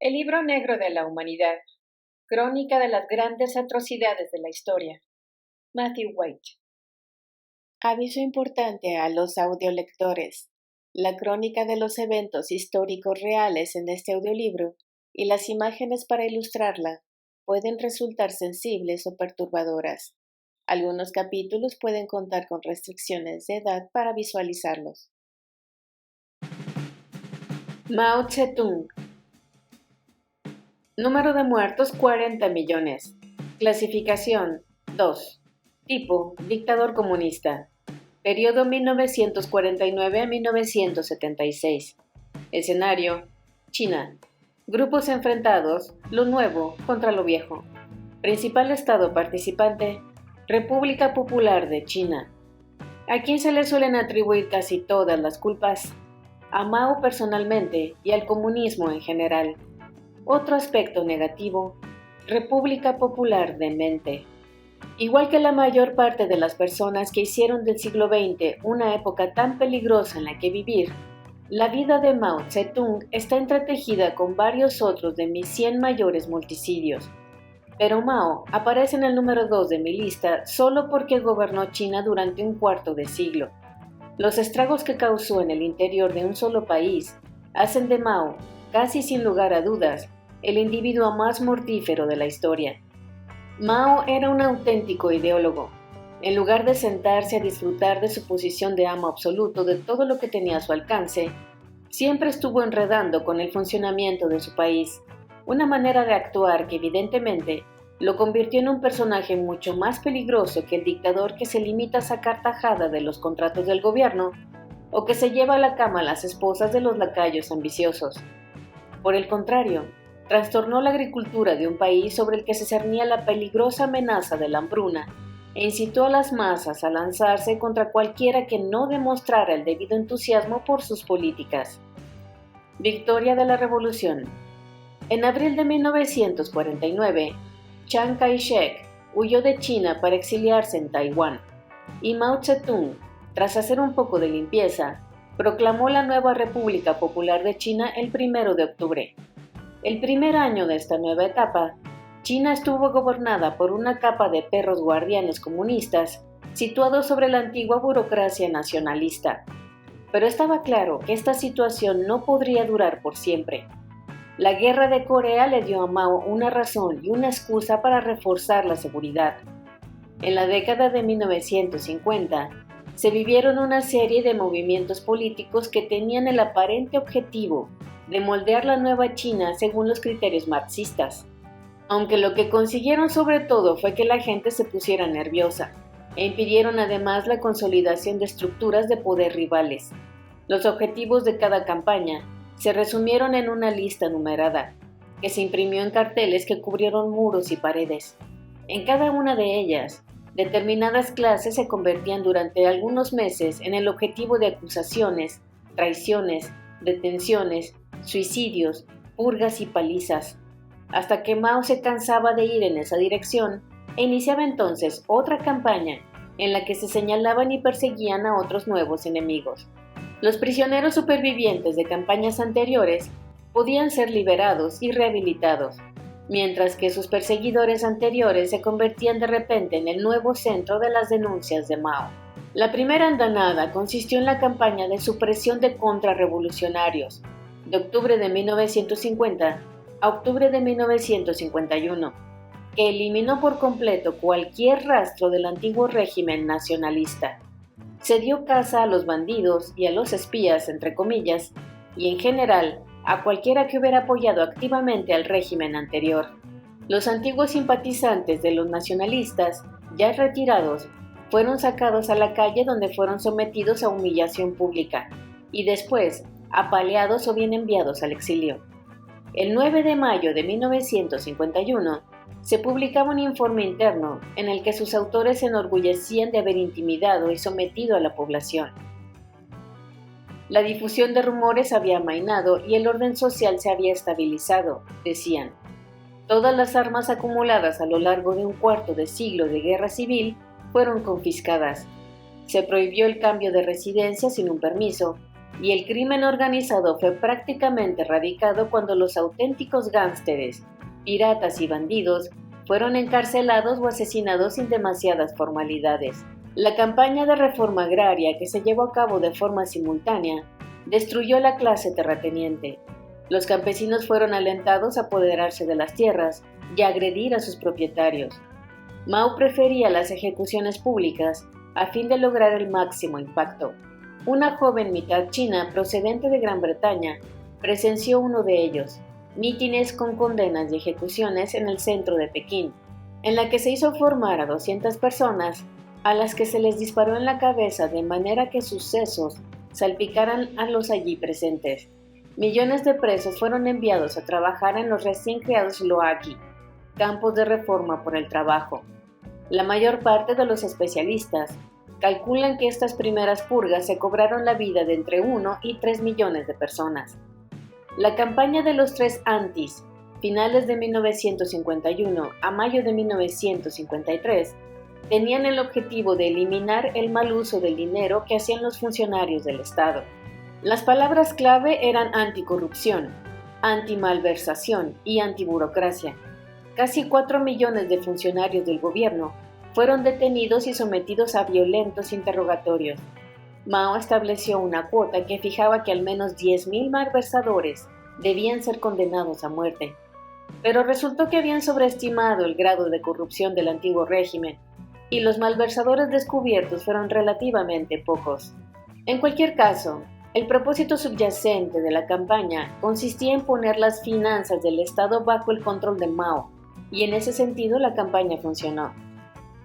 El libro negro de la humanidad, crónica de las grandes atrocidades de la historia. Matthew White. Aviso importante a los audiolectores. La crónica de los eventos históricos reales en este audiolibro y las imágenes para ilustrarla pueden resultar sensibles o perturbadoras. Algunos capítulos pueden contar con restricciones de edad para visualizarlos. Mao Zedong. Número de muertos 40 millones. Clasificación 2. Tipo: dictador comunista. Periodo 1949 a 1976. Escenario: China. Grupos enfrentados: lo nuevo contra lo viejo. Principal estado participante: República Popular de China. ¿A quién se le suelen atribuir casi todas las culpas? A Mao personalmente y al comunismo en general. Otro aspecto negativo: República Popular demente. Igual que la mayor parte de las personas que hicieron del siglo XX una época tan peligrosa en la que vivir, la vida de Mao Zedong está entretejida con varios otros de mis 100 mayores multicidios. Pero Mao aparece en el número 2 de mi lista solo porque gobernó China durante un cuarto de siglo. Los estragos que causó en el interior de un solo país hacen de Mao, casi sin lugar a dudas, el individuo más mortífero de la historia. Mao era un auténtico ideólogo. En lugar de sentarse a disfrutar de su posición de amo absoluto de todo lo que tenía a su alcance, siempre estuvo enredando con el funcionamiento de su país, una manera de actuar que evidentemente lo convirtió en un personaje mucho más peligroso que el dictador que se limita a sacar tajada de los contratos del gobierno o que se lleva a la cama a las esposas de los lacayos ambiciosos. Por el contrario, trastornó la agricultura de un país sobre el que se cernía la peligrosa amenaza de la hambruna e incitó a las masas a lanzarse contra cualquiera que no demostrara el debido entusiasmo por sus políticas. Victoria de la Revolución. En abril de 1949, Chiang Kai-shek huyó de China para exiliarse en Taiwán, y Mao Zedong, tras hacer un poco de limpieza, proclamó la nueva República Popular de China el 1 de octubre. El primer año de esta nueva etapa, China estuvo gobernada por una capa de perros guardianes comunistas situados sobre la antigua burocracia nacionalista. Pero estaba claro que esta situación no podría durar por siempre. La guerra de Corea le dio a Mao una razón y una excusa para reforzar la seguridad. En la década de 1950, se vivieron una serie de movimientos políticos que tenían el aparente objetivo de moldear la nueva China según los criterios marxistas. Aunque lo que consiguieron sobre todo fue que la gente se pusiera nerviosa, e impidieron además la consolidación de estructuras de poder rivales. Los objetivos de cada campaña se resumieron en una lista numerada, que se imprimió en carteles que cubrieron muros y paredes. En cada una de ellas, determinadas clases se convertían durante algunos meses en el objetivo de acusaciones, traiciones, detenciones, suicidios, purgas y palizas, hasta que Mao se cansaba de ir en esa dirección e iniciaba entonces otra campaña en la que se señalaban y perseguían a otros nuevos enemigos. Los prisioneros supervivientes de campañas anteriores podían ser liberados y rehabilitados, mientras que sus perseguidores anteriores se convertían de repente en el nuevo centro de las denuncias de Mao. La primera andanada consistió en la campaña de supresión de contrarrevolucionarios, de octubre de 1950 a octubre de 1951, que eliminó por completo cualquier rastro del antiguo régimen nacionalista. Se dio caza a los bandidos y a los espías, entre comillas, y en general a cualquiera que hubiera apoyado activamente al régimen anterior. Los antiguos simpatizantes de los nacionalistas, ya retirados, fueron sacados a la calle donde fueron sometidos a humillación pública y después apaleados o bien enviados al exilio. El 9 de mayo de 1951 se publicaba un informe interno en el que sus autores se enorgullecían de haber intimidado y sometido a la población. La difusión de rumores había amainado y el orden social se había estabilizado, decían. Todas las armas acumuladas a lo largo de un cuarto de siglo de guerra civil fueron confiscadas. Se prohibió el cambio de residencia sin un permiso y el crimen organizado fue prácticamente erradicado cuando los auténticos gángsteres, piratas y bandidos fueron encarcelados o asesinados sin demasiadas formalidades. La campaña de reforma agraria que se llevó a cabo de forma simultánea destruyó a la clase terrateniente. Los campesinos fueron alentados a apoderarse de las tierras y a agredir a sus propietarios. Mao prefería las ejecuciones públicas a fin de lograr el máximo impacto. Una joven mitad china procedente de Gran Bretaña presenció uno de ellos, mítines con condenas y ejecuciones en el centro de Pekín, en la que se hizo formar a 200 personas a las que se les disparó en la cabeza de manera que sus sesos salpicaran a los allí presentes. Millones de presos fueron enviados a trabajar en los recién creados Loaki, campos de reforma por el trabajo. La mayor parte de los especialistas calculan que estas primeras purgas se cobraron la vida de entre 1 y 3 millones de personas. La campaña de los tres antis, finales de 1951 a mayo de 1953, tenían el objetivo de eliminar el mal uso del dinero que hacían los funcionarios del Estado. Las palabras clave eran anticorrupción, antimalversación y antiburocracia. Casi 4 millones de funcionarios del gobierno fueron detenidos y sometidos a violentos interrogatorios. Mao estableció una cuota que fijaba que al menos 10.000 malversadores debían ser condenados a muerte. Pero resultó que habían sobreestimado el grado de corrupción del antiguo régimen y los malversadores descubiertos fueron relativamente pocos. En cualquier caso, el propósito subyacente de la campaña consistía en poner las finanzas del Estado bajo el control de Mao, y en ese sentido la campaña funcionó.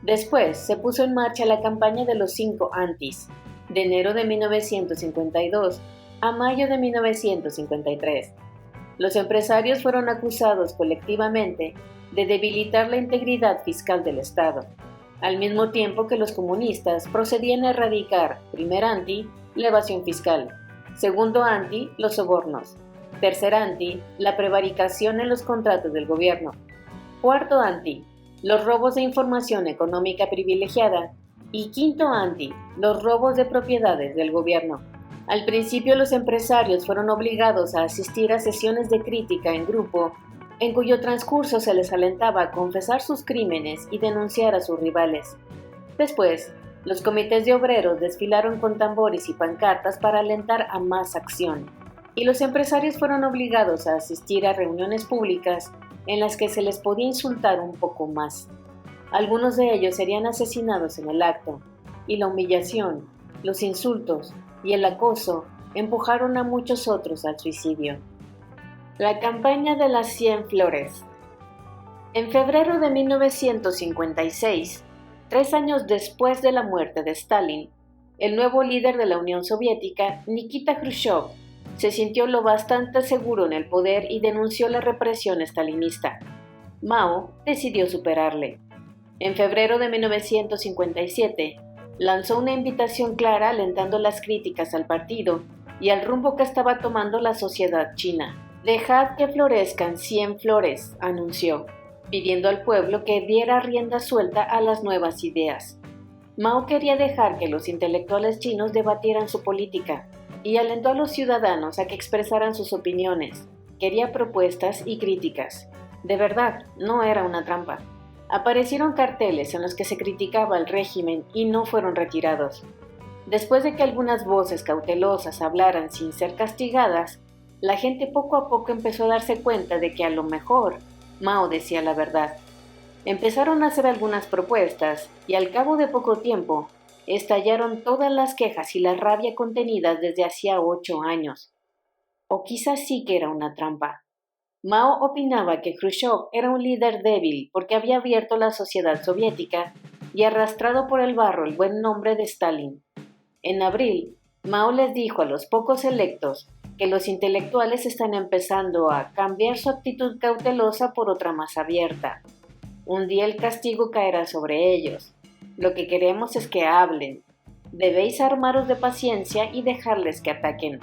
Después se puso en marcha la campaña de los 5 antis, de enero de 1952 a mayo de 1953. Los empresarios fueron acusados colectivamente de debilitar la integridad fiscal del Estado, al mismo tiempo que los comunistas procedían a erradicar, primer anti, la evasión fiscal, segundo anti, los sobornos, tercer anti, la prevaricación en los contratos del gobierno, cuarto anti, los robos de información económica privilegiada y quinto anti, los robos de propiedades del gobierno. Al principio los empresarios fueron obligados a asistir a sesiones de crítica en grupo, en cuyo transcurso se les alentaba a confesar sus crímenes y denunciar a sus rivales. Después, los comités de obreros desfilaron con tambores y pancartas para alentar a más acción, y los empresarios fueron obligados a asistir a reuniones públicas en las que se les podía insultar un poco más. Algunos de ellos serían asesinados en el acto, y la humillación, los insultos y el acoso empujaron a muchos otros al suicidio. La campaña de las 100 flores. En febrero de 1956, 3 años después de la muerte de Stalin, el nuevo líder de la Unión Soviética, Nikita Khrushchev, se sintió lo bastante seguro en el poder y denunció la represión stalinista. Mao decidió superarle. En febrero de 1957, lanzó una invitación clara alentando las críticas al partido y al rumbo que estaba tomando la sociedad china. «Dejad que florezcan 100 flores», anunció, pidiendo al pueblo que diera rienda suelta a las nuevas ideas. Mao quería dejar que los intelectuales chinos debatieran su política y alentó a los ciudadanos a que expresaran sus opiniones. Quería propuestas y críticas. De verdad, no era una trampa. Aparecieron carteles en los que se criticaba al régimen y no fueron retirados. Después de que algunas voces cautelosas hablaran sin ser castigadas, la gente poco a poco empezó a darse cuenta de que a lo mejor Mao decía la verdad. Empezaron a hacer algunas propuestas y al cabo de poco tiempo estallaron todas las quejas y la rabia contenidas desde hacía 8 años. O quizás sí que era una trampa. Mao opinaba que Khrushchev era un líder débil porque había abierto la sociedad soviética y arrastrado por el barro el buen nombre de Stalin. En abril, Mao les dijo a los pocos electos que los intelectuales están empezando a cambiar su actitud cautelosa por otra más abierta. Un día el castigo caerá sobre ellos. Lo que queremos es que hablen. Debéis armaros de paciencia y dejarles que ataquen.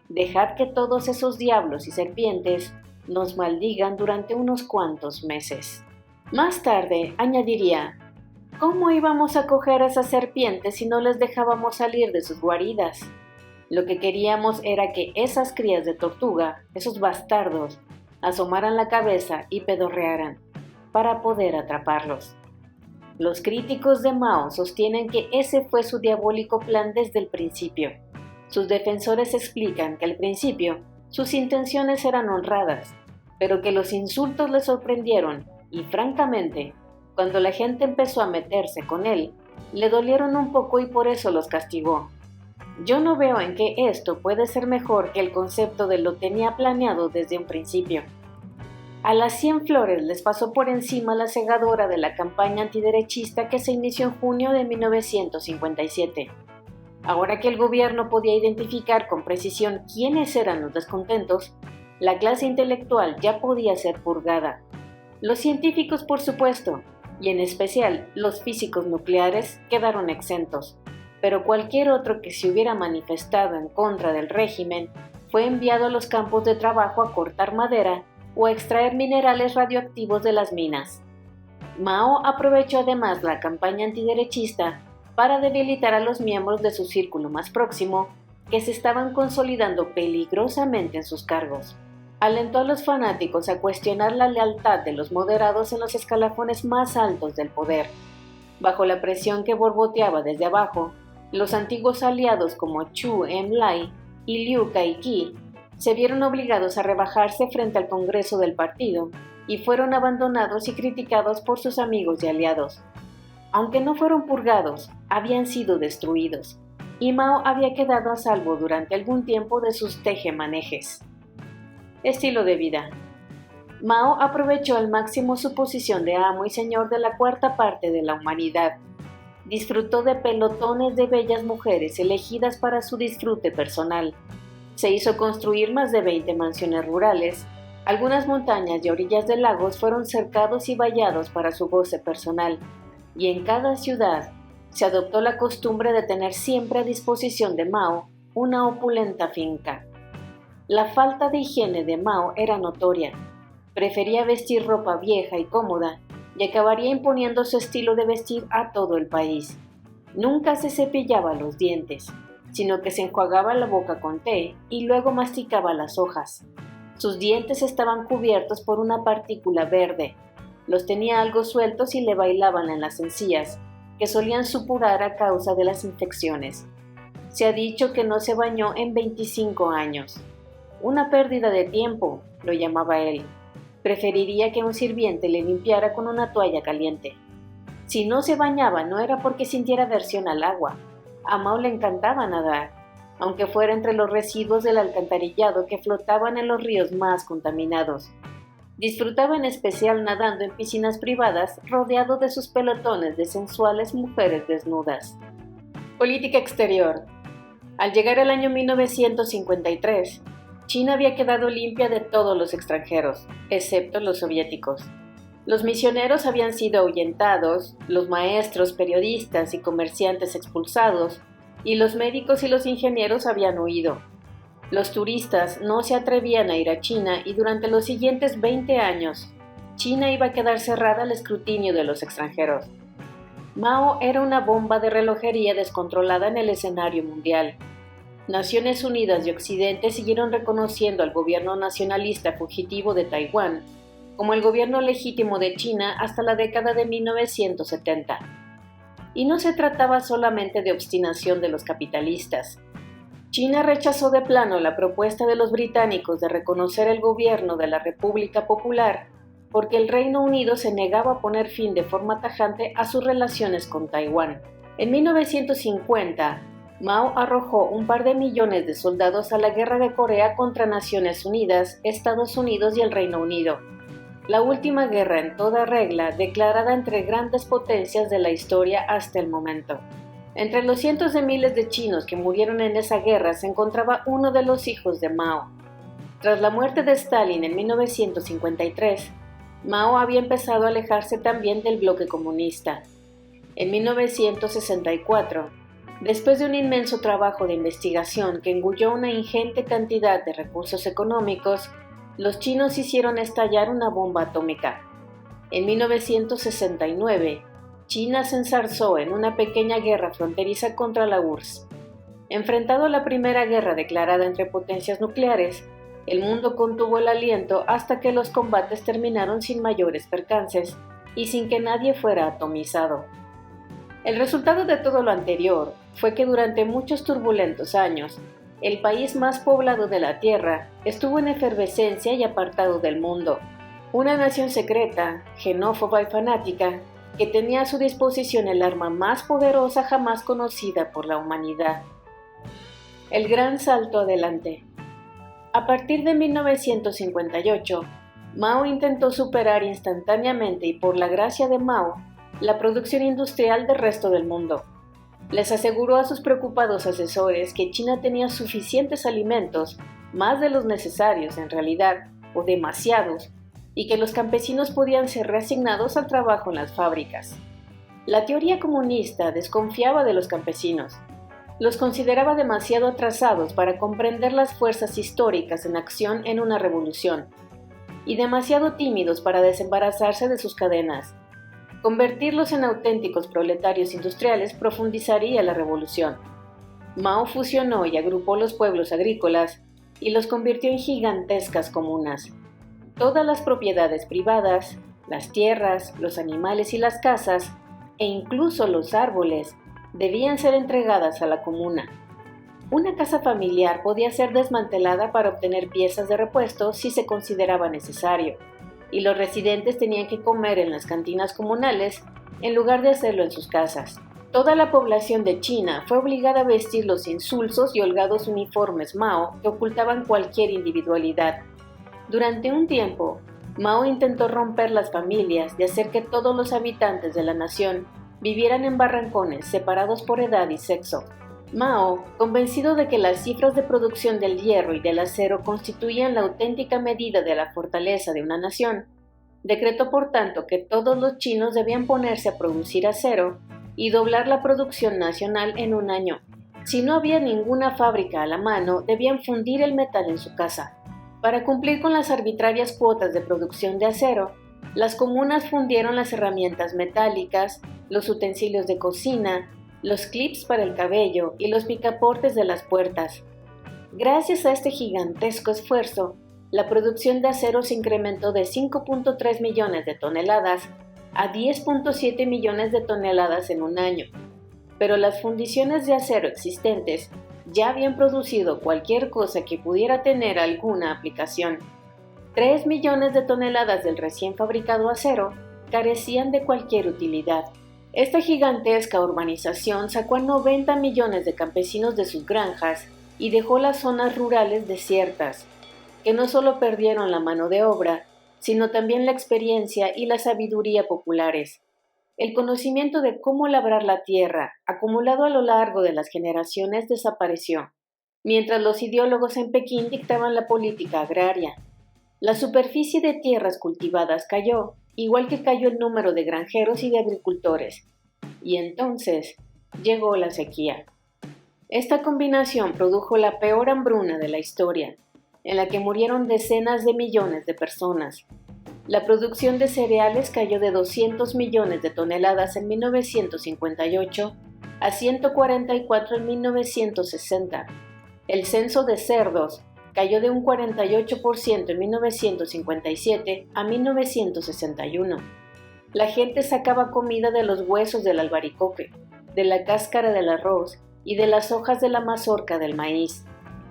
Dejad que todos esos diablos y serpientes nos maldigan durante unos cuantos meses. Más tarde añadiría, ¿cómo íbamos a coger a esas serpientes si no les dejábamos salir de sus guaridas? Lo que queríamos era que esas crías de tortuga, esos bastardos, asomaran la cabeza y pedorrearan, para poder atraparlos. Los críticos de Mao sostienen que ese fue su diabólico plan desde el principio. Sus defensores explican que al principio sus intenciones eran honradas, pero que los insultos le sorprendieron y, francamente, cuando la gente empezó a meterse con él, le dolieron un poco y por eso los castigó. Yo no veo en qué esto puede ser mejor que el concepto de lo tenía planeado desde un principio. A las 100 flores les pasó por encima la segadora de la campaña antiderechista que se inició en junio de 1957. Ahora que el gobierno podía identificar con precisión quiénes eran los descontentos, la clase intelectual ya podía ser purgada. Los científicos, por supuesto, y en especial los físicos nucleares, quedaron exentos, pero cualquier otro que se hubiera manifestado en contra del régimen fue enviado a los campos de trabajo a cortar madera o a extraer minerales radioactivos de las minas. Mao aprovechó además la campaña antiderechista para debilitar a los miembros de su círculo más próximo, que se estaban consolidando peligrosamente en sus cargos. Alentó a los fanáticos a cuestionar la lealtad de los moderados en los escalafones más altos del poder. Bajo la presión que borboteaba desde abajo, los antiguos aliados como Chu Enlai y Liu Kai-ki se vieron obligados a rebajarse frente al Congreso del partido y fueron abandonados y criticados por sus amigos y aliados. Aunque no fueron purgados, habían sido destruidos, y Mao había quedado a salvo durante algún tiempo de sus tejemanejes. Estilo de vida. Mao aprovechó al máximo su posición de amo y señor de la cuarta parte de la humanidad. Disfrutó de pelotones de bellas mujeres elegidas para su disfrute personal. Se hizo construir más de 20 mansiones rurales. Algunas montañas y orillas de lagos fueron cercados y vallados para su goce personal, y en cada ciudad se adoptó la costumbre de tener siempre a disposición de Mao una opulenta finca. La falta de higiene de Mao era notoria. Prefería vestir ropa vieja y cómoda y acabaría imponiendo su estilo de vestir a todo el país. Nunca se cepillaba los dientes, sino que se enjuagaba la boca con té y luego masticaba las hojas. Sus dientes estaban cubiertos por una partícula verde. Los tenía algo sueltos y le bailaban en las encías, que solían supurar a causa de las infecciones. Se ha dicho que no se bañó en 25 años. Una pérdida de tiempo, lo llamaba él. Preferiría que un sirviente le limpiara con una toalla caliente. Si no se bañaba no era porque sintiera aversión al agua. A Mao le encantaba nadar, aunque fuera entre los residuos del alcantarillado que flotaban en los ríos más contaminados. Disfrutaba en especial nadando en piscinas privadas rodeado de sus pelotones de sensuales mujeres desnudas. Política exterior. Al llegar el año 1953, China había quedado limpia de todos los extranjeros, excepto los soviéticos. Los misioneros habían sido ahuyentados, los maestros, periodistas y comerciantes expulsados, y los médicos y los ingenieros habían huido. Los turistas no se atrevían a ir a China y durante los siguientes 20 años, China iba a quedar cerrada al escrutinio de los extranjeros. Mao era una bomba de relojería descontrolada en el escenario mundial. Naciones Unidas y Occidente siguieron reconociendo al gobierno nacionalista fugitivo de Taiwán como el gobierno legítimo de China hasta la década de 1970. Y no se trataba solamente de obstinación de los capitalistas. China rechazó de plano la propuesta de los británicos de reconocer el gobierno de la República Popular porque el Reino Unido se negaba a poner fin de forma tajante a sus relaciones con Taiwán. En 1950, Mao arrojó un par de millones de soldados a la guerra de Corea contra Naciones Unidas, Estados Unidos y el Reino Unido. La última guerra en toda regla declarada entre grandes potencias de la historia hasta el momento. Entre los cientos de miles de chinos que murieron en esa guerra se encontraba uno de los hijos de Mao. Tras la muerte de Stalin en 1953, Mao había empezado a alejarse también del bloque comunista. En 1964, después de un inmenso trabajo de investigación que engulló una ingente cantidad de recursos económicos, los chinos hicieron estallar una bomba atómica. En 1969, China se ensarzó en una pequeña guerra fronteriza contra la URSS. Enfrentado a la primera guerra declarada entre potencias nucleares, el mundo contuvo el aliento hasta que los combates terminaron sin mayores percances y sin que nadie fuera atomizado. El resultado de todo lo anterior fue que durante muchos turbulentos años, el país más poblado de la Tierra estuvo en efervescencia y apartado del mundo. Una nación secreta, xenófoba y fanática, que tenía a su disposición el arma más poderosa jamás conocida por la humanidad. El gran salto adelante. A partir de 1958, Mao intentó superar instantáneamente y por la gracia de Mao, la producción industrial del resto del mundo. Les aseguró a sus preocupados asesores que China tenía suficientes alimentos, más de los necesarios en realidad, o demasiados, y que los campesinos podían ser reasignados al trabajo en las fábricas. La teoría comunista desconfiaba de los campesinos. Los consideraba demasiado atrasados para comprender las fuerzas históricas en acción en una revolución, y demasiado tímidos para desembarazarse de sus cadenas. Convertirlos en auténticos proletarios industriales profundizaría la revolución. Mao fusionó y agrupó los pueblos agrícolas y los convirtió en gigantescas comunas. Todas las propiedades privadas, las tierras, los animales y las casas, e incluso los árboles, debían ser entregadas a la comuna. Una casa familiar podía ser desmantelada para obtener piezas de repuesto si se consideraba necesario, y los residentes tenían que comer en las cantinas comunales en lugar de hacerlo en sus casas. Toda la población de China fue obligada a vestir los insulsos y holgados uniformes Mao que ocultaban cualquier individualidad. Durante un tiempo, Mao intentó romper las familias y hacer que todos los habitantes de la nación vivieran en barrancones separados por edad y sexo. Mao, convencido de que las cifras de producción del hierro y del acero constituían la auténtica medida de la fortaleza de una nación, decretó por tanto que todos los chinos debían ponerse a producir acero y doblar la producción nacional en un año. Si no había ninguna fábrica a la mano, debían fundir el metal en su casa. Para cumplir con las arbitrarias cuotas de producción de acero, las comunas fundieron las herramientas metálicas, los utensilios de cocina, los clips para el cabello y los picaportes de las puertas. Gracias a este gigantesco esfuerzo, la producción de acero se incrementó de 5.3 millones de toneladas a 10.7 millones de toneladas en un año. Pero las fundiciones de acero existentes ya habían producido cualquier cosa que pudiera tener alguna aplicación. 3 millones de toneladas del recién fabricado acero carecían de cualquier utilidad. Esta gigantesca urbanización sacó a 90 millones de campesinos de sus granjas y dejó las zonas rurales desiertas, que no solo perdieron la mano de obra, sino también la experiencia y la sabiduría populares. El conocimiento de cómo labrar la tierra, acumulado a lo largo de las generaciones, desapareció, mientras los ideólogos en Pekín dictaban la política agraria. La superficie de tierras cultivadas cayó, igual que cayó el número de granjeros y de agricultores, y entonces llegó la sequía. Esta combinación produjo la peor hambruna de la historia, en la que murieron decenas de millones de personas. La producción de cereales cayó de 200 millones de toneladas en 1958 a 144 en 1960. El censo de cerdos cayó de un 48% en 1957 a 1961. La gente sacaba comida de los huesos del albaricoque, de la cáscara del arroz y de las hojas de la mazorca del maíz,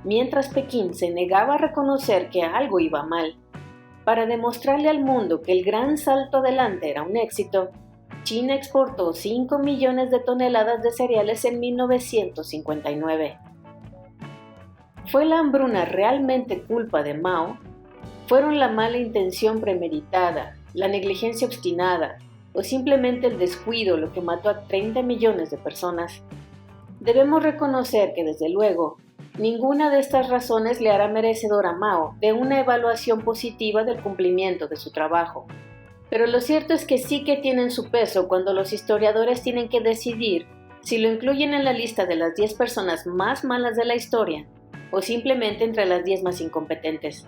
mientras Pekín se negaba a reconocer que algo iba mal. Para demostrarle al mundo que el gran salto adelante era un éxito, China exportó 5 millones de toneladas de cereales en 1959. ¿Fue la hambruna realmente culpa de Mao? ¿Fueron la mala intención premeditada, la negligencia obstinada o simplemente el descuido lo que mató a 30 millones de personas? Debemos reconocer que, desde luego, ninguna de estas razones le hará merecedor a Mao de una evaluación positiva del cumplimiento de su trabajo. Pero lo cierto es que sí que tienen su peso cuando los historiadores tienen que decidir si lo incluyen en la lista de las 10 personas más malas de la historia o simplemente entre las 10 más incompetentes.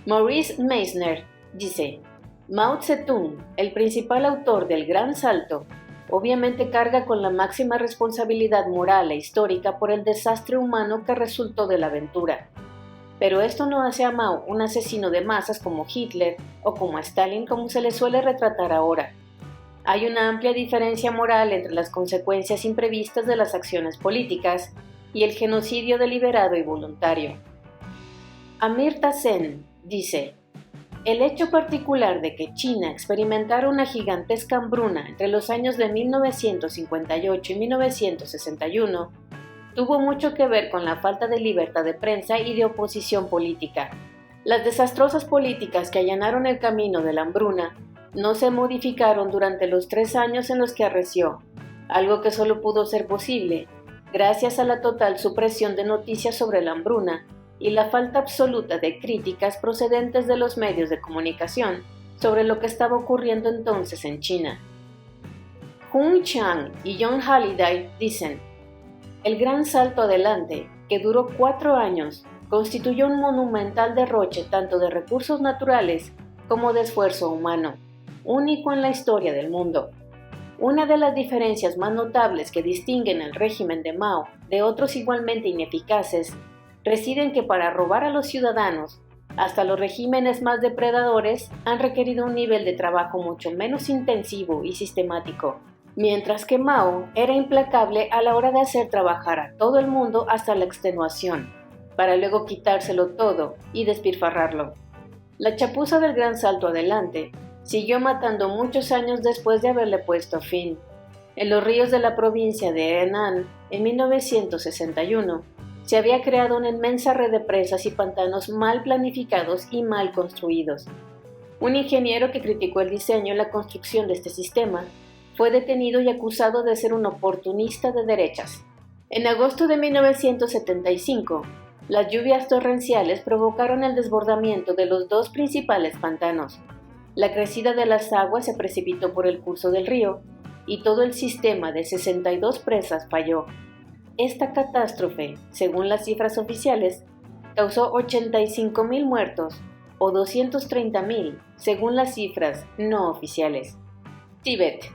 Maurice Meissner dice: Mao Zedong, el principal autor del Gran Salto, Obviamente carga con la máxima responsabilidad moral e histórica por el desastre humano que resultó de la aventura. Pero esto no hace a Mao un asesino de masas como Hitler o como a Stalin como se le suele retratar ahora. Hay una amplia diferencia moral entre las consecuencias imprevistas de las acciones políticas y el genocidio deliberado y voluntario. Amartya Sen dice: el hecho particular de que China experimentara una gigantesca hambruna entre los años de 1958 y 1961 tuvo mucho que ver con la falta de libertad de prensa y de oposición política. Las desastrosas políticas que allanaron el camino de la hambruna no se modificaron durante los 3 años en los que arreció, algo que solo pudo ser posible gracias a la total supresión de noticias sobre la hambruna y la falta absoluta de críticas procedentes de los medios de comunicación sobre lo que estaba ocurriendo entonces en China. Hung Chang y John Halliday dicen: el gran salto adelante, que duró 4 años, constituyó un monumental derroche tanto de recursos naturales como de esfuerzo humano, único en la historia del mundo. Una de las diferencias más notables que distinguen el régimen de Mao de otros igualmente ineficaces reside en que para robar a los ciudadanos, hasta los regímenes más depredadores han requerido un nivel de trabajo mucho menos intensivo y sistemático, mientras que Mao era implacable a la hora de hacer trabajar a todo el mundo hasta la extenuación, para luego quitárselo todo y despilfarrarlo. La chapuza del gran salto adelante siguió matando muchos años después de haberle puesto fin. En los ríos de la provincia de Henan, en 1961, se había creado una inmensa red de presas y pantanos mal planificados y mal construidos. Un ingeniero que criticó el diseño y la construcción de este sistema fue detenido y acusado de ser un oportunista de derechas. En agosto de 1975, las lluvias torrenciales provocaron el desbordamiento de los 2 principales pantanos. La crecida de las aguas se precipitó por el curso del río y todo el sistema de 62 presas falló. Esta catástrofe, según las cifras oficiales, causó 85,000 muertos o 230,000 según las cifras no oficiales. Tíbet.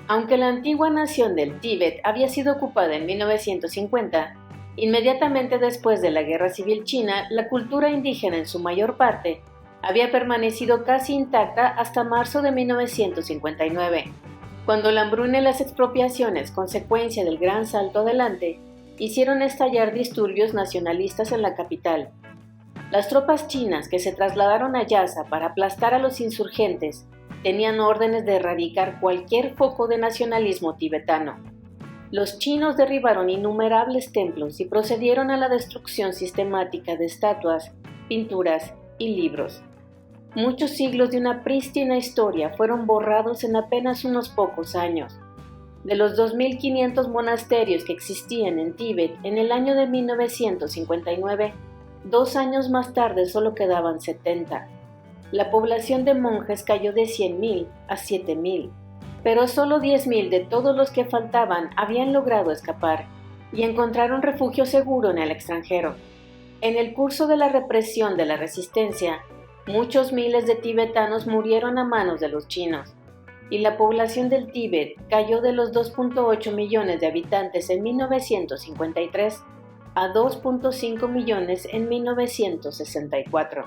Aunque la antigua nación del Tíbet había sido ocupada en 1950, inmediatamente después de la Guerra Civil China, la cultura indígena en su mayor parte había permanecido casi intacta hasta marzo de 1959. Cuando la hambruna y las expropiaciones, consecuencia del gran salto adelante, hicieron estallar disturbios nacionalistas en la capital. Las tropas chinas que se trasladaron a Lhasa para aplastar a los insurgentes tenían órdenes de erradicar cualquier foco de nacionalismo tibetano. Los chinos derribaron innumerables templos y procedieron a la destrucción sistemática de estatuas, pinturas y libros. Muchos siglos de una prístina historia fueron borrados en apenas unos pocos años. De los 2.500 monasterios que existían en Tíbet en el año de 1959, 2 años más tarde solo quedaban 70. La población de monjes cayó de 100,000 a 7,000, pero solo 10,000 de todos los que faltaban habían logrado escapar y encontraron refugio seguro en el extranjero. En el curso de la represión de la resistencia, muchos miles de tibetanos murieron a manos de los chinos, y la población del Tíbet cayó de los 2.8 millones de habitantes en 1953 a 2.5 millones en 1964.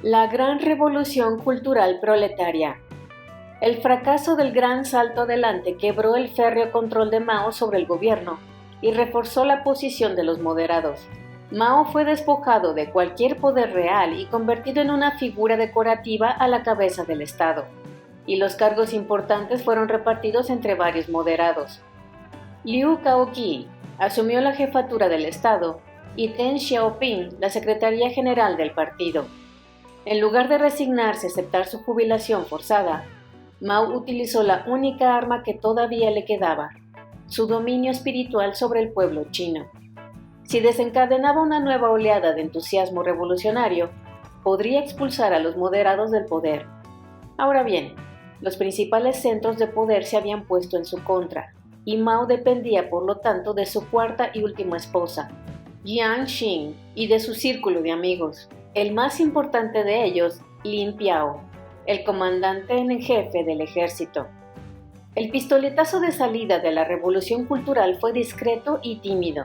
La Gran Revolución Cultural Proletaria. El fracaso del gran salto adelante quebró el férreo control de Mao sobre el gobierno y reforzó la posición de los moderados. Mao fue despojado de cualquier poder real y convertido en una figura decorativa a la cabeza del Estado, y los cargos importantes fueron repartidos entre varios moderados. Liu Shaoqi asumió la jefatura del Estado y Deng Xiaoping la Secretaría General del partido. En lugar de resignarse a aceptar su jubilación forzada, Mao utilizó la única arma que todavía le quedaba, su dominio espiritual sobre el pueblo chino. Si desencadenaba una nueva oleada de entusiasmo revolucionario, podría expulsar a los moderados del poder. Ahora bien, los principales centros de poder se habían puesto en su contra, y Mao dependía por lo tanto de su cuarta y última esposa, Jiang Xing, y de su círculo de amigos. El más importante de ellos, Lin Piao, el comandante en jefe del ejército. El pistoletazo de salida de la Revolución Cultural fue discreto y tímido.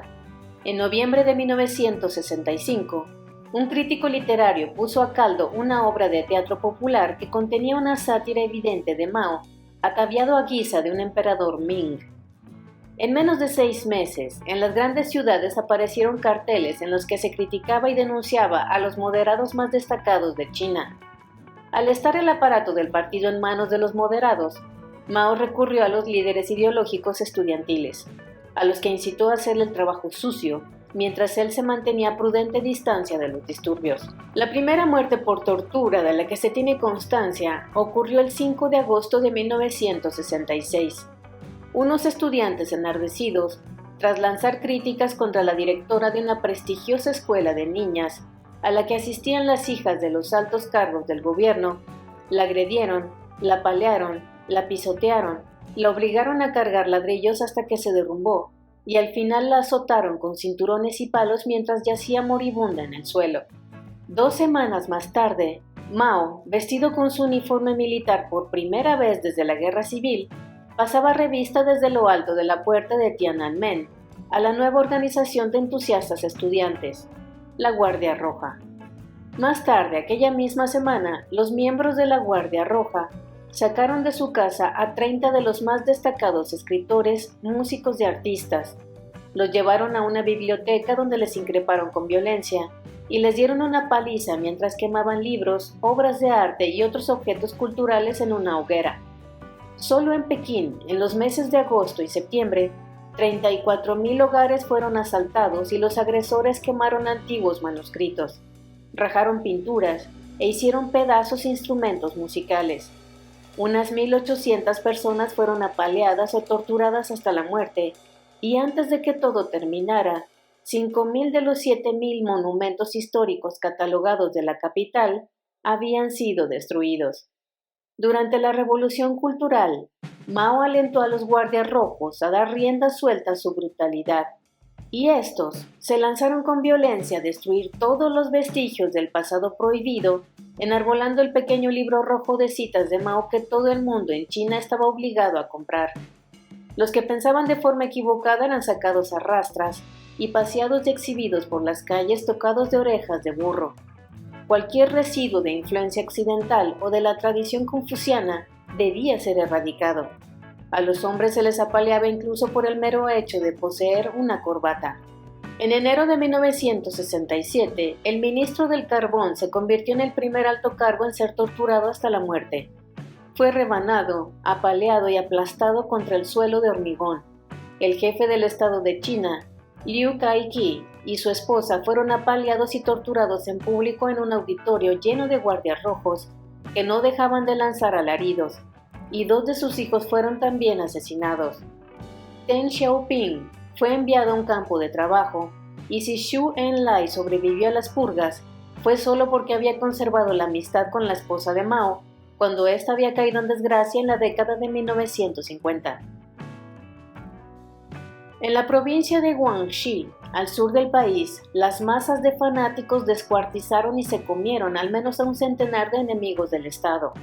En noviembre de 1965, un crítico literario puso a caldo una obra de teatro popular que contenía una sátira evidente de Mao, ataviado a guisa de un emperador Ming. En menos de 6 meses, en las grandes ciudades aparecieron carteles en los que se criticaba y denunciaba a los moderados más destacados de China. Al estar el aparato del partido en manos de los moderados, Mao recurrió a los líderes ideológicos estudiantiles, a los que incitó a hacer el trabajo sucio, mientras él se mantenía a prudente distancia de los disturbios. La primera muerte por tortura de la que se tiene constancia ocurrió el 5 de agosto de 1966. Unos estudiantes enardecidos, tras lanzar críticas contra la directora de una prestigiosa escuela de niñas, a la que asistían las hijas de los altos cargos del gobierno, la agredieron, la apalearon, la pisotearon, la obligaron a cargar ladrillos hasta que se derrumbó, y al final la azotaron con cinturones y palos mientras yacía moribunda en el suelo. 2 semanas más tarde, Mao, vestido con su uniforme militar por primera vez desde la Guerra Civil, pasaba revista desde lo alto de la puerta de Tiananmen a la nueva organización de entusiastas estudiantes, la Guardia Roja. Más tarde, aquella misma semana, los miembros de la Guardia Roja sacaron de su casa a 30 de los más destacados escritores, músicos y artistas. Los llevaron a una biblioteca donde les increparon con violencia y les dieron una paliza mientras quemaban libros, obras de arte y otros objetos culturales en una hoguera. Solo en Pekín, en los meses de agosto y septiembre, 34,000 hogares fueron asaltados y los agresores quemaron antiguos manuscritos, rajaron pinturas e hicieron pedazos instrumentos musicales. Unas 1,800 personas fueron apaleadas o torturadas hasta la muerte, y antes de que todo terminara, 5,000 de los 7,000 monumentos históricos catalogados de la capital habían sido destruidos. Durante la Revolución Cultural, Mao alentó a los guardias rojos a dar rienda suelta a su brutalidad, y estos se lanzaron con violencia a destruir todos los vestigios del pasado prohibido, enarbolando el pequeño libro rojo de citas de Mao que todo el mundo en China estaba obligado a comprar. Los que pensaban de forma equivocada eran sacados a rastras y paseados y exhibidos por las calles tocados de orejas de burro. Cualquier residuo de influencia occidental o de la tradición confuciana debía ser erradicado. A los hombres se les apaleaba incluso por el mero hecho de poseer una corbata. En enero de 1967, el ministro del Carbón se convirtió en el primer alto cargo en ser torturado hasta la muerte. Fue rebanado, apaleado y aplastado contra el suelo de hormigón. El jefe del Estado de China, Liu Kai-ki, y su esposa fueron apaleados y torturados en público en un auditorio lleno de guardias rojos que no dejaban de lanzar alaridos, y 2 de sus hijos fueron también asesinados. Deng Xiaoping fue enviado a un campo de trabajo, y si Xu Enlai sobrevivió a las purgas, fue solo porque había conservado la amistad con la esposa de Mao cuando ésta había caído en desgracia en la década de 1950. En la provincia de Guangxi, al sur del país, las masas de fanáticos descuartizaron y se comieron al menos a un centenar de enemigos del Estado.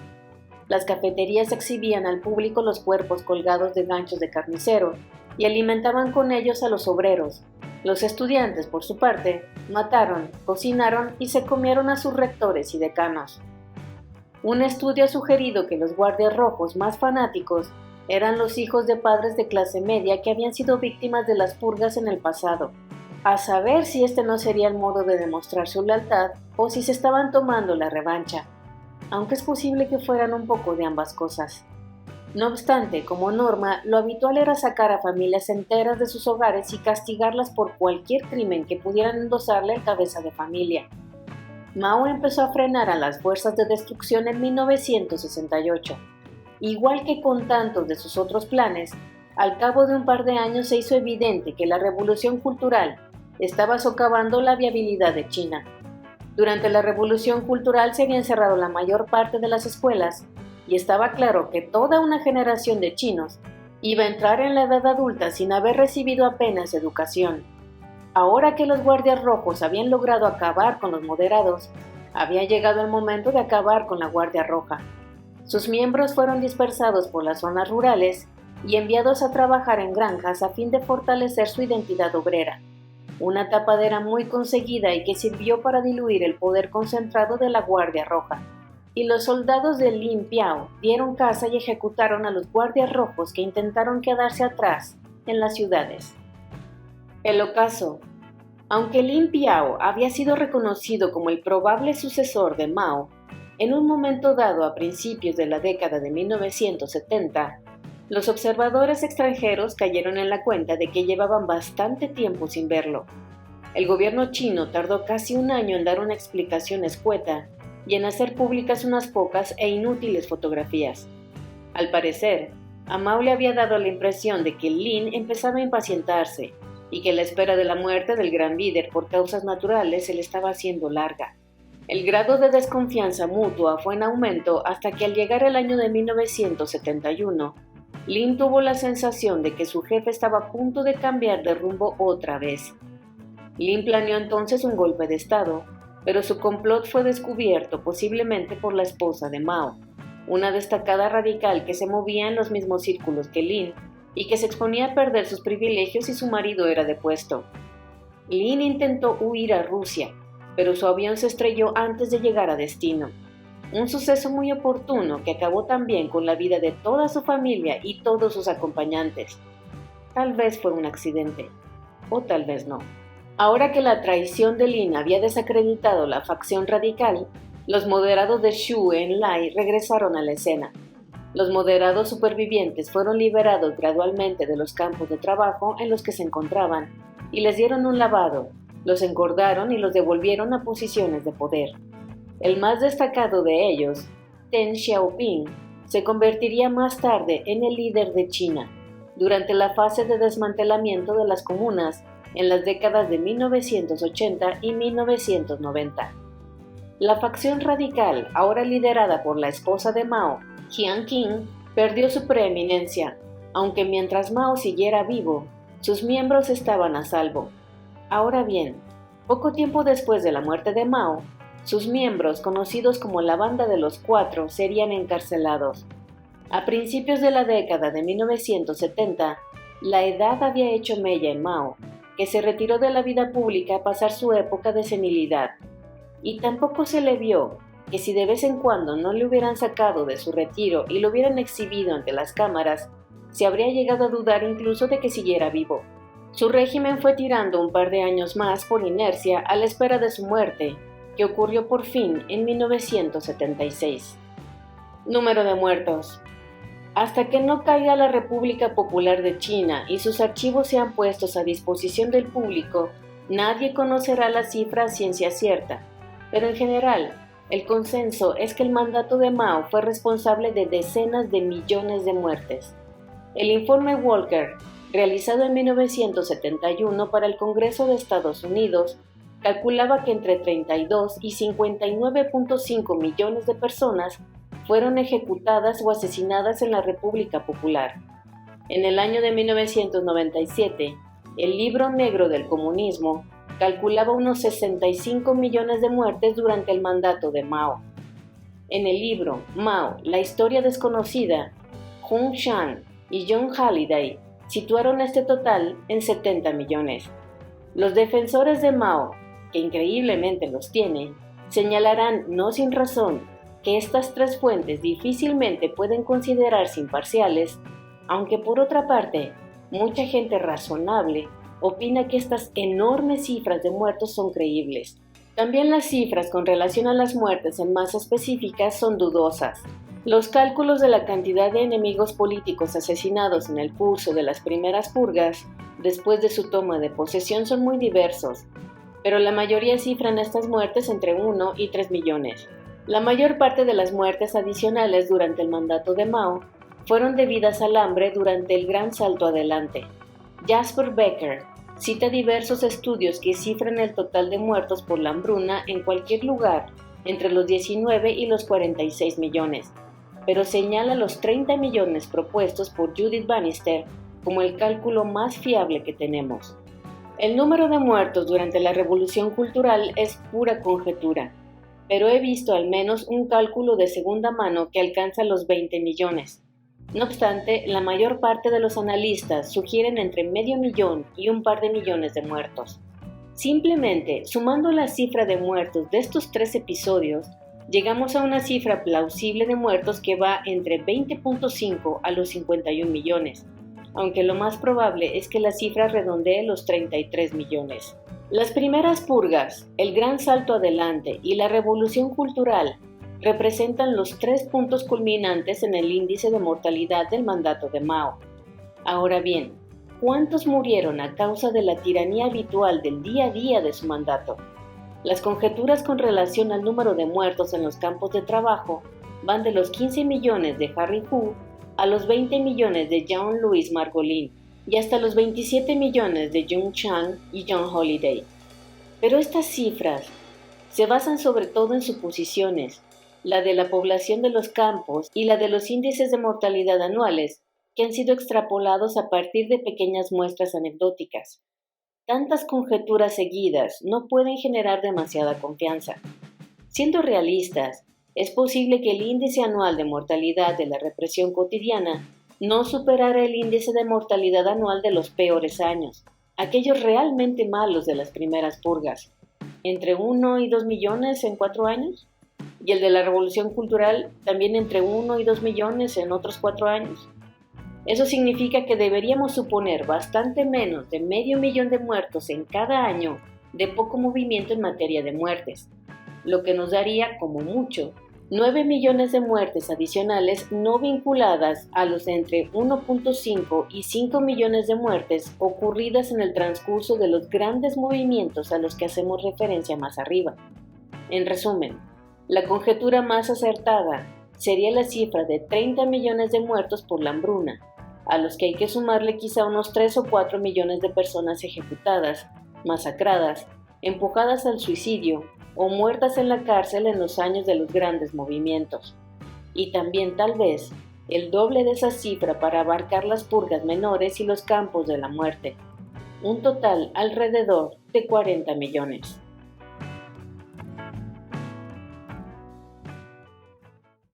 Las cafeterías exhibían al público los cuerpos colgados de ganchos de carnicero y alimentaban con ellos a los obreros. Los estudiantes, por su parte, mataron, cocinaron y se comieron a sus rectores y decanos. Un estudio ha sugerido que los guardias rojos más fanáticos eran los hijos de padres de clase media que habían sido víctimas de las purgas en el pasado. A saber si este no sería el modo de demostrar su lealtad o si se estaban tomando la revancha, aunque es posible que fueran un poco de ambas cosas. No obstante, como norma, lo habitual era sacar a familias enteras de sus hogares y castigarlas por cualquier crimen que pudieran endosarle al cabeza de familia. Mao empezó a frenar a las fuerzas de destrucción en 1968. Igual que con tantos de sus otros planes, al cabo de un par de años se hizo evidente que la revolución cultural estaba socavando la viabilidad de China. Durante la revolución cultural se habían cerrado la mayor parte de las escuelas y estaba claro que toda una generación de chinos iba a entrar en la edad adulta sin haber recibido apenas educación. Ahora que los guardias rojos habían logrado acabar con los moderados, había llegado el momento de acabar con la Guardia Roja. Sus miembros fueron dispersados por las zonas rurales y enviados a trabajar en granjas a fin de fortalecer su identidad obrera, una tapadera muy conseguida y que sirvió para diluir el poder concentrado de la Guardia Roja. Y los soldados de Lin Piao dieron caza y ejecutaron a los guardias rojos que intentaron quedarse atrás en las ciudades. El ocaso. Aunque Lin Piao había sido reconocido como el probable sucesor de Mao, en un momento dado a principios de la década de 1970, los observadores extranjeros cayeron en la cuenta de que llevaban bastante tiempo sin verlo. El gobierno chino tardó casi un año en dar una explicación escueta y en hacer públicas unas pocas e inútiles fotografías. Al parecer, a Mao le había dado la impresión de que Lin empezaba a impacientarse y que la espera de la muerte del gran líder por causas naturales se le estaba haciendo larga. El grado de desconfianza mutua fue en aumento hasta que al llegar el año de 1971, Lin tuvo la sensación de que su jefe estaba a punto de cambiar de rumbo otra vez. Lin planeó entonces un golpe de estado, pero su complot fue descubierto posiblemente por la esposa de Mao, una destacada radical que se movía en los mismos círculos que Lin y que se exponía a perder sus privilegios si su marido era depuesto. Lin intentó huir a Rusia, pero su avión se estrelló antes de llegar a destino. Un suceso muy oportuno que acabó también con la vida de toda su familia y todos sus acompañantes. Tal vez fue un accidente, o tal vez no. Ahora que la traición de Lin había desacreditado la facción radical, los moderados de Zhou Enlai regresaron a la escena. Los moderados supervivientes fueron liberados gradualmente de los campos de trabajo en los que se encontraban y les dieron un lavado, los engordaron y los devolvieron a posiciones de poder. El más destacado de ellos, Deng Xiaoping, se convertiría más tarde en el líder de China, durante la fase de desmantelamiento de las comunas en las décadas de 1980 y 1990. La facción radical, ahora liderada por la esposa de Mao, Jiang Qing, perdió su preeminencia, aunque mientras Mao siguiera vivo, sus miembros estaban a salvo. Ahora bien, poco tiempo después de la muerte de Mao, sus miembros, conocidos como la Banda de los Cuatro, serían encarcelados. A principios de la década de 1970, la edad había hecho mella en Mao, que se retiró de la vida pública a pasar su época de senilidad. Y tampoco se le vio que si de vez en cuando no le hubieran sacado de su retiro y lo hubieran exhibido ante las cámaras, se habría llegado a dudar incluso de que siguiera vivo. Su régimen fue tirando un par de años más por inercia a la espera de su muerte, que ocurrió por fin en 1976. Número de muertos. Hasta que no caiga la República Popular de China y sus archivos sean puestos a disposición del público, nadie conocerá la cifra a ciencia cierta, pero en general, el consenso es que el mandato de Mao fue responsable de decenas de millones de muertes. El informe Walker, realizado en 1971 para el Congreso de Estados Unidos, calculaba que entre 32 y 59.5 millones de personas fueron ejecutadas o asesinadas en la República Popular. En el año de 1997, el Libro Negro del Comunismo calculaba unos 65 millones de muertes durante el mandato de Mao. En el libro Mao, la historia desconocida, Hung Shan y John Halliday situaron este total en 70 millones. Los defensores de Mao, que increíblemente los tienen, señalarán no sin razón que estas tres fuentes difícilmente pueden considerarse imparciales, aunque por otra parte, mucha gente razonable opina que estas enormes cifras de muertos son creíbles. También las cifras con relación a las muertes en masa específicas son dudosas. Los cálculos de la cantidad de enemigos políticos asesinados en el curso de las primeras purgas, después de su toma de posesión, son muy diversos, pero la mayoría cifran estas muertes entre 1 y 3 millones. La mayor parte de las muertes adicionales durante el mandato de Mao fueron debidas al hambre durante el Gran Salto Adelante. Jasper Becker cita diversos estudios que cifran el total de muertos por la hambruna en cualquier lugar entre los 19 y los 46 millones, pero señala los 30 millones propuestos por Judith Bannister como el cálculo más fiable que tenemos. El número de muertos durante la Revolución Cultural es pura conjetura, pero he visto al menos un cálculo de segunda mano que alcanza los 20 millones. No obstante, la mayor parte de los analistas sugieren entre medio millón y un par de millones de muertos. Simplemente sumando la cifra de muertos de estos 3 episodios, llegamos a una cifra plausible de muertos que va entre 20.5 a los 51 millones, aunque lo más probable es que la cifra redondee los 33 millones. Las primeras purgas, el gran salto adelante y la revolución cultural representan los 3 puntos culminantes en el índice de mortalidad del mandato de Mao. Ahora bien, ¿cuántos murieron a causa de la tiranía habitual del día a día de su mandato? Las conjeturas con relación al número de muertos en los campos de trabajo van de los 15 millones de Harry Hu a los 20 millones de Jean-Louis Margolin y hasta los 27 millones de Jung Chang y John Holiday. Pero estas cifras se basan sobre todo en suposiciones, la de la población de los campos y la de los índices de mortalidad anuales, que han sido extrapolados a partir de pequeñas muestras anecdóticas. Tantas conjeturas seguidas no pueden generar demasiada confianza. Siendo realistas, es posible que el índice anual de mortalidad de la represión cotidiana no superara el índice de mortalidad anual de los peores años, aquellos realmente malos de las primeras purgas, entre 1 y 2 millones en 4 años, y el de la revolución cultural también entre 1 y 2 millones en otros 4 años. Eso significa que deberíamos suponer bastante menos de medio millón de muertos en cada año de poco movimiento en materia de muertes, lo que nos daría, como mucho, 9 millones de muertes adicionales no vinculadas a los entre 1.5 y 5 millones de muertes ocurridas en el transcurso de los grandes movimientos a los que hacemos referencia más arriba. En resumen, la conjetura más acertada sería la cifra de 30 millones de muertos por la hambruna, a los que hay que sumarle quizá unos 3 o 4 millones de personas ejecutadas, masacradas, empujadas al suicidio o muertas en la cárcel en los años de los grandes movimientos. Y también tal vez el doble de esa cifra para abarcar las purgas menores y los campos de la muerte. Un total alrededor de 40 millones.